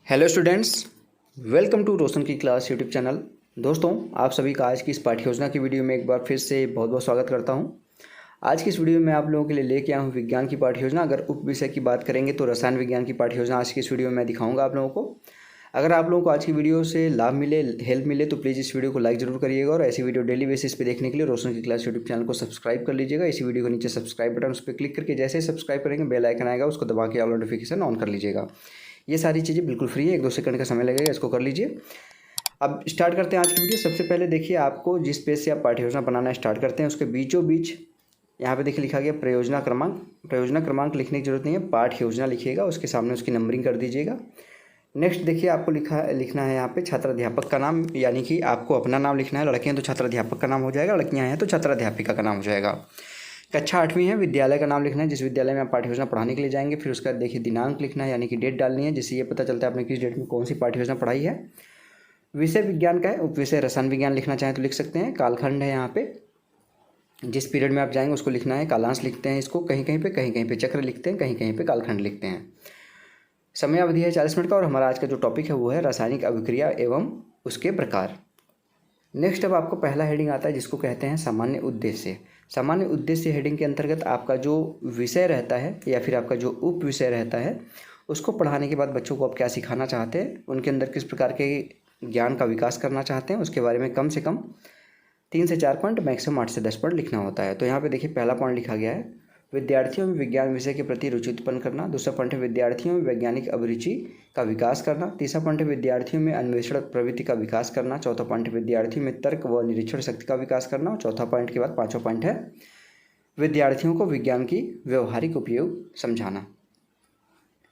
Hello students, welcome to रोशन की class YouTube channel. दोस्तों, आप सभी का आज की इस पाठ्य योजना की वीडियो में एक बार फिर से बहुत बहुत स्वागत करता हूं। आज की इस वीडियो में आप लोगों के लिए लेके आया हूं विज्ञान की पाठ्य योजना। अगर उप विषय की बात करेंगे तो रसायन विज्ञान की पाठ्य योजना आज की इस वीडियो में मैं दिखाऊंगा आप लोगों को। अगर आप लोगों को आज की वीडियो से लाभ मिले, हेल्प मिले तो प्लीज़ इस वीडियो को लाइक जरूर करिएगा और ऐसी वीडियो डेली बेसिस पे देखने के लिए रोशन की क्लास यूट्यूब चैनल को सब्सक्राइब कर लीजिएगा। इसी वीडियो को नीचे सब्सक्राइब बटन उस पर क्लिक करके जैसे ही सब्सक्राइब करेंगे बेल आइकन आएगा, उसको दबा के ऑल नोटिफिकेशन ऑन कर लीजिएगा। ये सारी चीज़ें बिल्कुल फ्री है, 1-2 सेकंड का समय लगेगा, इसको कर लीजिए। अब स्टार्ट करते हैं आज की वीडियो। सबसे पहले देखिए, आपको जिस पेज से आप पाठ्य योजना बनाना स्टार्ट करते हैं उसके बीचों बीच यहाँ पे देखिए लिखा गया प्रयोजना क्रमांक। प्रयोजना क्रमांक लिखने की जरूरत नहीं है, पाठ्य योजना लिखिएगा, उसके सामने उसकी नंबरिंग कर दीजिएगा। नेक्स्ट देखिए, आपको लिखना है यहाँ पे छात्राध्यापक का नाम, यानी कि आपको अपना नाम लिखना है। लड़के हैं तो छात्राध्यापक का नाम हो जाएगा, लड़कियाँ हैं तो छात्राध्यापिका का नाम हो जाएगा। कक्षा 8वीं है, विद्यालय का नाम लिखना है जिस विद्यालय में आप पाठ्य योजना पढ़ाने के लिए जाएंगे। फिर उसका देखिए दिनांक लिखना है, यानी कि डेट डालनी है, जिससे ये पता चलता है आपने किस डेट में कौन सी पाठ्य योजना पढ़ाई है। विषय विज्ञान का है, उप विषय रसायन विज्ञान लिखना चाहें तो लिख सकते हैं। कालखंड है, यहाँ पे जिस पीरियड में आप जाएंगे उसको लिखना है। कालांश लिखते हैं इसको, कहीं कहीं पे चक्र लिखते हैं, कहीं पे कालखंड लिखते हैं। समय अवधि है 40 मिनट का और हमारा आज का जो टॉपिक है वो है रासायनिक अभिक्रिया एवं उसके प्रकार। नेक्स्ट अब आपको पहला हेडिंग आता है जिसको कहते हैं सामान्य उद्देश्य। सामान्य उद्देश्य हेडिंग के अंतर्गत आपका जो विषय रहता है या फिर आपका जो उप विषय रहता है उसको पढ़ाने के बाद बच्चों को आप क्या सिखाना चाहते हैं, उनके अंदर किस प्रकार के ज्ञान का विकास करना चाहते हैं, उसके बारे में कम से कम 3 से 4 पॉइंट, मैक्सिमम 8 से 10 पॉइंट लिखना होता है। तो यहाँ पे देखिए पहला पॉइंट लिखा गया है विद्यार्थियों में विज्ञान विषय के प्रति रुचि उत्पन्न करना। दूसरा पॉइंट है विद्यार्थियों में वैज्ञानिक अभिरुचि का विकास करना। तीसरा पॉइंट है विद्यार्थियों में अन्वेषण प्रवृत्ति का विकास करना। चौथा पॉइंट है विद्यार्थियों में तर्क व निरीक्षण शक्ति का विकास करना। और चौथा पॉइंट के बाद पाँचवा पॉइंट है विद्यार्थियों को विज्ञान की व्यवहारिक उपयोग समझाना।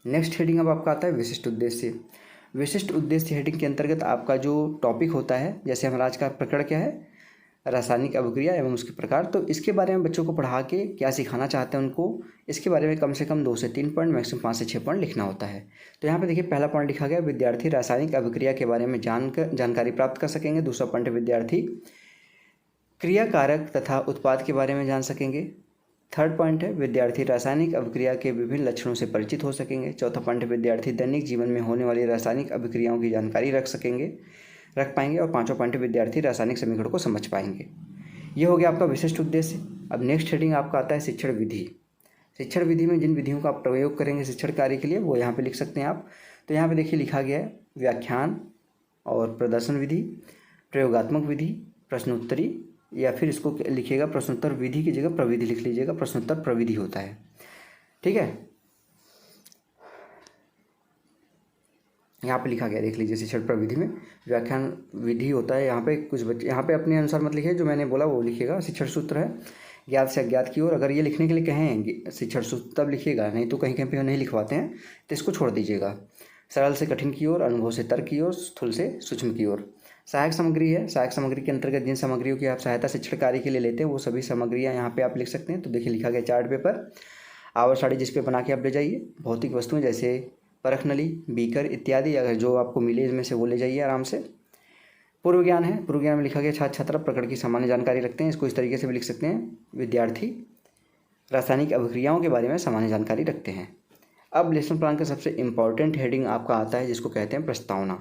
नेक्स्ट हेडिंग अब आपका आता है विशिष्ट उद्देश्य। विशिष्ट उद्देश्य हेडिंग के अंतर्गत आपका जो टॉपिक होता है, जैसे हमारा आज का प्रकरण क्या है, रासायनिक अभिक्रिया एवं उसके प्रकार, तो इसके बारे में बच्चों को पढ़ा के क्या सिखाना चाहते हैं उनको, इसके बारे में कम से कम 2 से 3 पॉइंट, मैक्सिमम 5 से 6 पॉइंट लिखना होता है। तो यहाँ पे देखिए पहला पॉइंट लिखा गया विद्यार्थी रासायनिक अभिक्रिया के बारे में जानकारी प्राप्त कर सकेंगे। दूसरा पॉइंट है विद्यार्थी क्रियाकारक तथा उत्पाद के बारे में जान सकेंगे। थर्ड पॉइंट है विद्यार्थी रासायनिक अभिक्रिया के विभिन्न लक्षणों से परिचित हो सकेंगे। चौथा पॉइंट है विद्यार्थी दैनिक जीवन में होने वाली रासायनिक अभिक्रियाओं की जानकारी रख पाएंगे। और पाँचवा पॉइंट है विद्यार्थी रासायनिक समीकरणों को समझ पाएंगे। ये हो गया आपका विशिष्ट उद्देश्य। अब नेक्स्ट हेडिंग आपका आता है शिक्षण विधि। शिक्षण विधि में जिन विधियों का आप प्रयोग करेंगे शिक्षण कार्य के लिए वो यहाँ पे लिख सकते हैं आप। तो यहाँ पे देखिए लिखा गया है व्याख्यान और प्रदर्शन विधि, प्रयोगात्मक विधि, प्रश्नोत्तरी, या फिर इसको लिखिएगा प्रश्नोत्तर विधि की जगह प्रविधि लिख लीजिएगा, प्रश्नोत्तर प्रविधि होता है, ठीक है। यहाँ पे लिखा गया देख लीजिए शिक्षण प्रविधि में व्याख्यान विधि होता है। यहाँ पे कुछ बच्चे यहाँ पे अपने अनुसार मत लिखिए, जो मैंने बोला वो लिखिएगा। शिक्षण सूत्र है ज्ञात से अज्ञात की ओर, अगर ये लिखने के लिए कहें शिक्षण सूत्र तब लिखिएगा, नहीं तो कहीं पे नहीं लिखवाते हैं तो इसको छोड़ दीजिएगा। सरल से कठिन की ओर, अनुभव से तर्क की ओर, स्थूल से सूक्ष्म की ओर। सहायक सामग्री है, सहायक सामग्री के अंतर्गत जिन सामग्रियों की आप सहायता शिक्षण कार्य के लिए लेते हैं वो सभी सामग्रियाँ यहाँ पे आप लिख सकते हैं। तो देखिए लिखा गया चार्ट पेपर, आवर साड़ी जिस पे बना के आप ले जाइए, भौतिक वस्तुएं जैसे परख नली, बीकर इत्यादि, अगर जो आपको मिले इसमें से वो ले जाइए आराम से। पूर्व ज्ञान है, पूर्व ज्ञान में लिखा गया छात्र छात्रा प्रकरण की सामान्य जानकारी रखते हैं, इसको इस तरीके से भी लिख सकते हैं विद्यार्थी रासायनिक अभिक्रियाओं के बारे में सामान्य जानकारी रखते हैं। अब लेसन प्लान का सबसे इंपॉर्टेंट हेडिंग आपका आता है जिसको कहते हैं प्रस्तावना।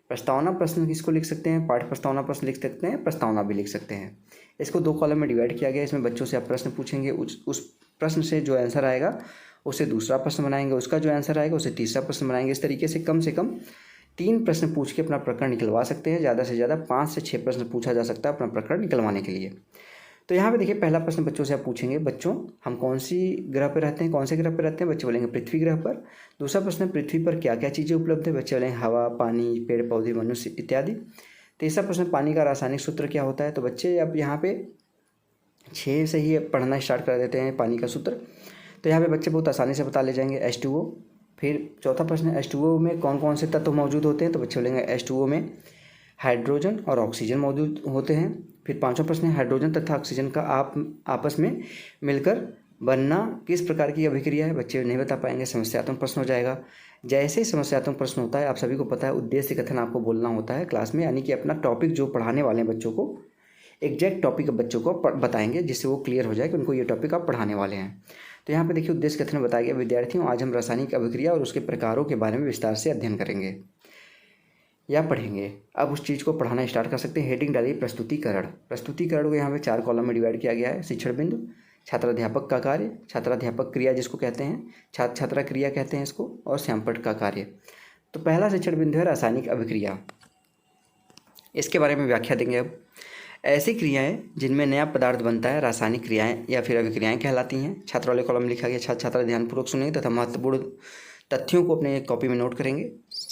प्रस्तावना प्रश्न किसको लिख सकते हैं, पाठ्य प्रस्तावना प्रश्न लिख सकते हैं, प्रस्तावना भी लिख सकते हैं। इसको 2 कॉलम में डिवाइड किया गया है। इसमें बच्चों से आप प्रश्न पूछेंगे, उस प्रश्न से जो आंसर आएगा उसे दूसरा प्रश्न बनाएंगे, उसका जो आंसर आएगा उसे तीसरा प्रश्न बनाएंगे। इस तरीके से कम 3 प्रश्न पूछ के अपना प्रकरण निकलवा सकते हैं। ज़्यादा से ज़्यादा 5 से 6 प्रश्न पूछा जा सकता है अपना प्रकरण निकलवाने के लिए। तो यहाँ पे देखिए पहला प्रश्न बच्चों से आप पूछेंगे, बच्चों हम कौन सी ग्रह पर रहते हैं, कौन से ग्रह पर रहते हैं, बच्चे बोलेंगे पृथ्वी ग्रह पर। दूसरा प्रश्न है पृथ्वी पर क्या क्या चीज़ें उपलब्ध है, बच्चे बोलेंगे हवा, पानी, पेड़ पौधे, मनुष्य इत्यादि। तीसरा प्रश्न पानी का रासायनिक सूत्र क्या होता है, तो बच्चे अब यहाँ पे 6 से ही पढ़ना स्टार्ट कर देते हैं पानी का सूत्र। तो यहाँ पे बच्चे बहुत आसानी से बता ले जाएंगे H2O। फिर चौथा प्रश्न है H2O में कौन कौन से तत्व मौजूद होते हैं, तो बच्चे बोलेंगे H2O में हाइड्रोजन और ऑक्सीजन मौजूद होते हैं। फिर पांचवा प्रश्न है हाइड्रोजन तथा ऑक्सीजन का आपस में मिलकर बनना किस प्रकार की अभिक्रिया है, बच्चे नहीं बता पाएंगे, समस्यात्मक प्रश्न हो जाएगा। जैसे ही समस्यात्मक प्रश्न होता है, आप सभी को पता है उद्देश्य कथन आपको बोलना होता है क्लास में, यानी कि अपना टॉपिक जो पढ़ाने वाले हैं बच्चों को एग्जैक्ट टॉपिक बच्चों को बताएंगे जिससे वो क्लियर हो जाए कि उनको ये टॉपिक आप पढ़ाने वाले हैं। तो यहाँ पे देखिए उद्देश्य कथन बताया गया, विद्यार्थियों आज हम रासायनिक अभिक्रिया और उसके प्रकारों के बारे में विस्तार से अध्ययन करेंगे। या पढ़ेंगे। अब उस चीज़ को पढ़ाना स्टार्ट कर सकते हैं। हेडिंग डालिए प्रस्तुतिकरण। प्रस्तुतिकरण को यहाँ पे 4 कॉलम में डिवाइड किया गया है। शिक्षण बिंदु, छात्राध्यापक का कार्य, छात्राध्यापक क्रिया जिसको कहते हैं, छात्र छात्रा क्रिया कहते हैं इसको, और श्यामपट्ट का कार्य। तो पहला शिक्षण बिंदु है रासायनिक अभिक्रिया। इसके बारे में व्याख्या देंगे। अब ऐसी क्रियाएं जिनमें नया पदार्थ बनता है रासायनिक क्रियाएं या फिर अभिक्रियाएं कहलाती हैं। छात्र वाले कॉलम में लिखा गया, छात्र छात्रा ध्यानपूर्वक सुनेंगे तथा महत्वपूर्ण तथ्यों को अपने कॉपी में नोट करेंगे।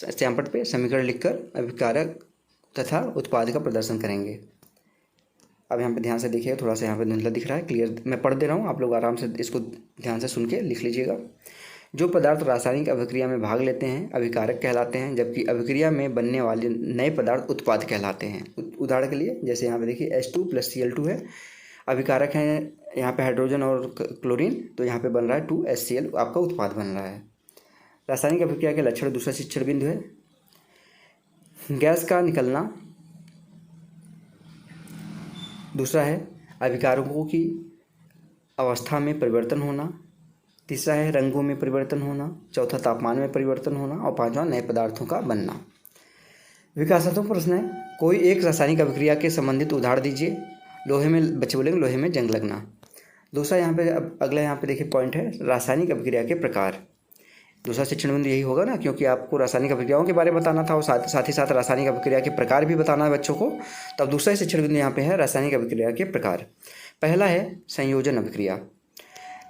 श्यामपट्ट पे समीकरण लिखकर अभिकारक तथा उत्पाद का प्रदर्शन करेंगे। अब यहाँ पे ध्यान से देखिएगा, थोड़ा सा यहाँ पे धुंधला दिख रहा है, क्लियर मैं पढ़ दे रहा हूँ, आप लोग आराम से इसको ध्यान से सुन के लिख लीजिएगा। जो पदार्थ रासायनिक अभिक्रिया में भाग लेते हैं अभिकारक कहलाते हैं, जबकि अभिक्रिया में बनने वाले नए पदार्थ उत्पाद कहलाते हैं। उदाहरण के लिए जैसे यहाँ पे देखिए H2 + Cl2 है, अभिकारक है यहाँ पे हाइड्रोजन और क्लोरीन, तो यहाँ पे बन रहा है 2HCl, आपका उत्पाद बन रहा है। रासायनिक अभिक्रिया के लक्षण दूसरा शिक्षण बिंदु है गैस का निकलना। दूसरा है अभिकारकों की अवस्था में परिवर्तन होना। तीसरा है रंगों में परिवर्तन होना। चौथा तापमान में परिवर्तन होना। और पांचवा नए पदार्थों का बनना। विकासात्मक प्रश्न है, कोई एक रासायनिक अभिक्रिया के संबंधित उदाहरण दीजिए। लोहे में, बच्चे बोलेंगे लोहे में जंग लगना। दूसरा यहाँ पे, अब अगला यहाँ पे देखिए पॉइंट है रासायनिक अभिक्रिया के प्रकार। दूसरा शिक्षण बिंदु यही होगा ना, क्योंकि आपको रासायनिक अभिक्रियाओं के बारे में बताना था और साथ ही साथ रासायनिक अभिक्रिया के प्रकार भी बताना है बच्चों को। तब दूसरा शिक्षण बिंदु यहाँ पे है रासायनिक अभिक्रिया के प्रकार। पहला है संयोजन अभिक्रिया।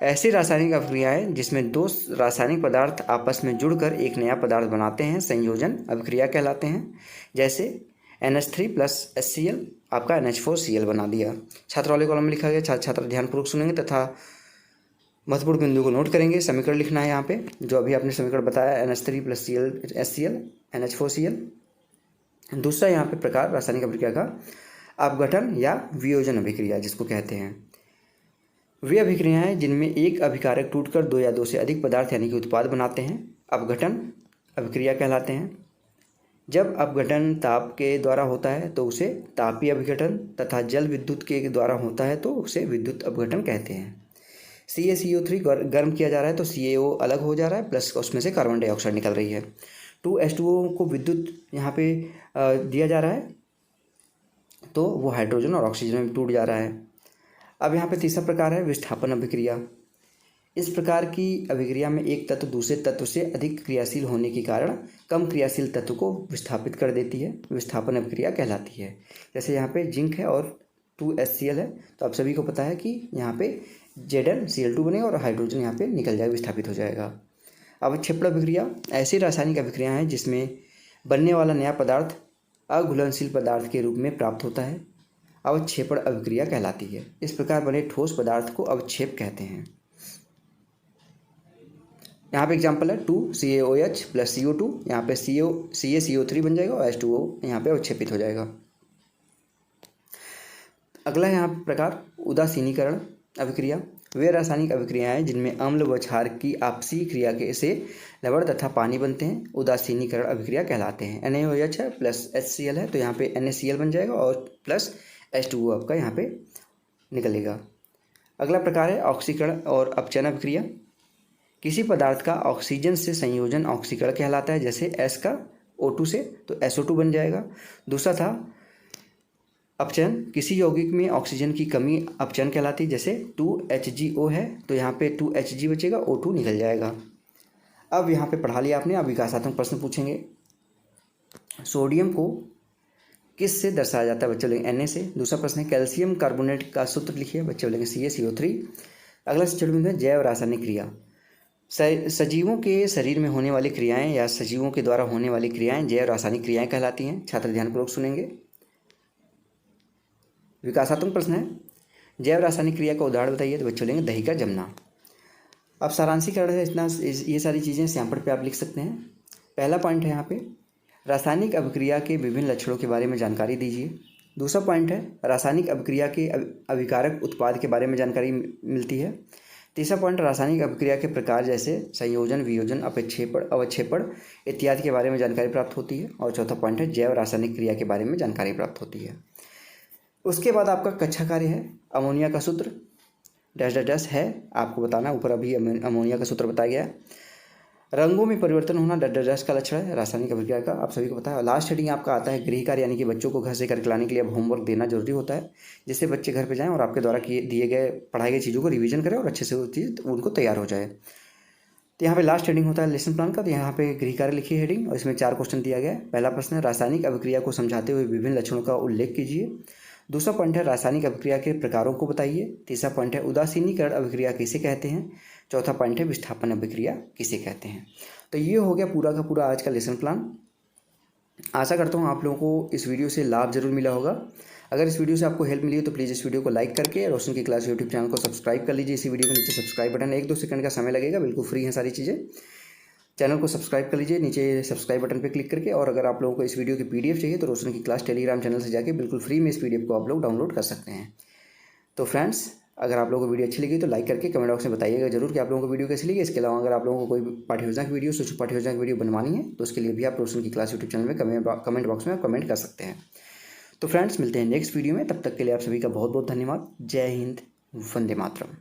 ऐसी रासायनिक अभिक्रियाएं जिसमें दो रासायनिक पदार्थ आपस में जुड़कर एक नया पदार्थ बनाते हैं संयोजन अभिक्रिया कहलाते हैं। जैसे NH3 + HCl आपका NH4Cl बना दिया। छात्र वाले कॉलम में लिखा गया, छात्र छात्रा ध्यानपूर्वक सुनेंगे तथा महत्वपूर्ण बिंदु को नोट करेंगे। समीकरण लिखना है यहाँ पे, जो अभी आपने समीकरण बताया NH3 + HCl NH4Cl। दूसरा यहाँ पे प्रकार रासायनिक अभिक्रिया का अपघटन या वियोजन अभिक्रिया जिसको कहते हैं। वे अभिक्रियाएं जिनमें एक अभिकारक टूटकर 2 या 2 से अधिक पदार्थ यानी कि उत्पाद बनाते हैं अपघटन अभिक्रिया कहलाते हैं। जब अपघटन ताप के द्वारा होता है तो उसे तापीय अभिघटन तथा जल विद्युत के द्वारा होता है तो उसे विद्युत अपघटन कहते हैं। CaCO3 गर्म किया जा रहा है तो CaO अलग हो जा रहा है, प्लस उसमें से कार्बन डाइऑक्साइड निकल रही है। 2H2O को विद्युत यहाँ पे दिया जा रहा है तो वो हाइड्रोजन और ऑक्सीजन में टूट जा रहा है। अब यहाँ पे तीसरा प्रकार है विस्थापन अभिक्रिया। इस प्रकार की अभिक्रिया में एक तत्व दूसरे तत्व से अधिक क्रियाशील होने के कारण कम क्रियाशील तत्व को विस्थापित कर देती है, विस्थापन अभिक्रिया कहलाती है। जैसे यहाँ पे जिंक है और 2HCl है, तो आप सभी को पता है कि यहाँ पे ZnCl2 बनेगा और हाइड्रोजन यहाँ पे निकल जाएगा, विस्थापित हो जाएगा। अवक्षेपण अभिक्रिया ऐसी रासायनिक अभिक्रिया है जिसमें बनने वाला नया पदार्थ अघुलनशील पदार्थ के रूप में प्राप्त होता है, अवक्षेपण अभिक्रिया कहलाती है। इस प्रकार बने ठोस पदार्थ को अवक्षेप कहते हैं। यहाँ पे एग्जाम्पल है 2CaOH + CO2, यहाँ पे CaCO3 बन जाएगा और H2O यहाँ पे अवक्षेपित हो जाएगा। अगला यहाँ प्रकार उदासीनीकरण अभिक्रिया। वे रासायनिक अभिक्रियाएं जिनमें अम्ल व क्षार की आपसी क्रिया के से लवण तथा पानी बनते हैं उदासीनीकरण अभिक्रिया कहलाते हैं। NaOH है + HCl है तो यहाँ पे NaCl बन जाएगा और प्लस H2O आपका यहाँ पे निकलेगा। अगला प्रकार है ऑक्सीकरण और अपचयन अभिक्रिया। किसी पदार्थ का ऑक्सीजन से संयोजन ऑक्सीकरण कहलाता है। जैसे S का O2 से तो SO2 बन जाएगा। दूसरा था अपचयन, किसी यौगिक में ऑक्सीजन की कमी अपचयन कहलाती है। जैसे 2HgO है तो यहाँ पे 2Hg बचेगा, O2 निकल जाएगा। अब यहाँ पे पढ़ा लिया आपने। अब विकासात्मक प्रश्न पूछेंगे। सोडियम को किस से दर्शाया जाता है? बच्चे बोलेंगे Na से। दूसरा प्रश्न है कैल्शियम कार्बोनेट का सूत्र लिखिए। बच्चे बोलेंगे CaCO3। अगला शिक्षण बिंदु है जैव रासायनिक क्रिया। सजीवों के शरीर में होने वाली क्रियाएं या सजीवों के द्वारा होने वाली क्रियाएं जैव रासायनिक क्रियाएं कहलाती हैं। छात्र ध्यानपूर्वक सुनेंगे। विकासात्मक प्रश्न है जैव रासायनिक क्रिया का उदाहरण बताइए। तो बच्चे बोलेंगे दही का जमना। अब सारांशीकरण है इतना, ये सारी चीज़ें श्यामपट्ट पे आप लिख सकते हैं। पहला पॉइंट है यहाँ पे रासायनिक अभिक्रिया के विभिन्न लक्षणों के बारे में जानकारी दीजिए। दूसरा पॉइंट है रासायनिक अभिक्रिया के अभिकारक उत्पाद के बारे में जानकारी मिलती है। तीसरा पॉइंट रासायनिक अभिक्रिया के प्रकार जैसे संयोजन, वियोजन, अवक्षेपण इत्यादि के बारे में जानकारी प्राप्त होती है। और चौथा पॉइंट है जैव रासायनिक क्रिया के बारे में जानकारी प्राप्त होती है। उसके बाद आपका कक्षा कार्य है अमोनिया का सूत्र डैश डैश डैश है, आपको बताना। ऊपर अभी अमोनिया का सूत्र बताया गया है। रंगों में परिवर्तन होना डस्ट का लक्षण है रासायनिक अभिक्रिया का, आप सभी को पता है। लास्ट हेडिंग आपका आता है गृह कार्य, यानी कि बच्चों को घर से करके लाने के लिए अब होमवर्क देना जरूरी होता है, जिससे बच्चे घर पे जाएं और आपके द्वारा दिए गए पढ़ाई गई चीज़ों को रिवीजन करें और अच्छे से वो चीज़ उनको तैयार हो जाए। तो यहाँ पे लास्ट हेडिंग होता है लेसन प्लान का। तो यहाँ पे गृह कार्य लिखी है हेडिंग और इसमें 4 क्वेश्चन दिया गया है। पहला प्रश्न है रासायनिक अभिक्रिया को समझाते हुए विभिन्न लक्षणों का उल्लेख कीजिए। दूसरा पॉइंट है रासायनिक अभिक्रिया के प्रकारों को बताइए। तीसरा पॉइंट है उदासीनीकरण अभिक्रिया किसे कहते हैं। चौथा पॉइंट है विस्थापन अभिक्रिया किसे कहते हैं। तो ये हो गया पूरा का पूरा आज का लेसन प्लान। आशा करता हूँ आप लोगों को इस वीडियो से लाभ जरूर मिला होगा। अगर इस वीडियो से आपको हेल्प मिली है तो प्लीज़ इस वीडियो को लाइक करके रोशन की क्लास यूट्यूब चैनल को सब्सक्राइब कर लीजिए। इसी वीडियो के नीचे सब्सक्राइब बटन है, 1-2 सेकंड का समय लगेगा, बिल्कुल फ्री है सारी चीज़ें। चैनल को सब्सक्राइब कर लीजिए नीचे सब्सक्राइब बटन पर क्लिक करके। और अगर आप लोगों को इस वीडियो की PDF चाहिए तो रोशन की क्लास टेलीग्राम चैनल से जाके बिल्कुल फ्री में इस PDF को आप लोग डाउनलोड कर सकते हैं। तो फ्रेंड्स, अगर आप लोगों को वीडियो अच्छी लगी तो लाइक करके कमेंट बॉक्स में बताइएगा जरूर कि आप लोगों को वीडियो कैसी लगी। इसके अलावा अगर आप लोगों को कोई पाठ्ययोजना की वीडियो, सोशल पाठ्ययोजना की वीडियो बनवानी है तो उसके लिए भी आप रोशन की क्लास यूट्यूब चैनल में कमेंट बॉक्स में कमेंट कर सकते हैं। तो फ्रेंड्स, मिलते हैं नेक्स्ट वीडियो में, तब तक के लिए आप सभी का बहुत बहुत धन्यवाद। जय हिंद, वंदे मातरम।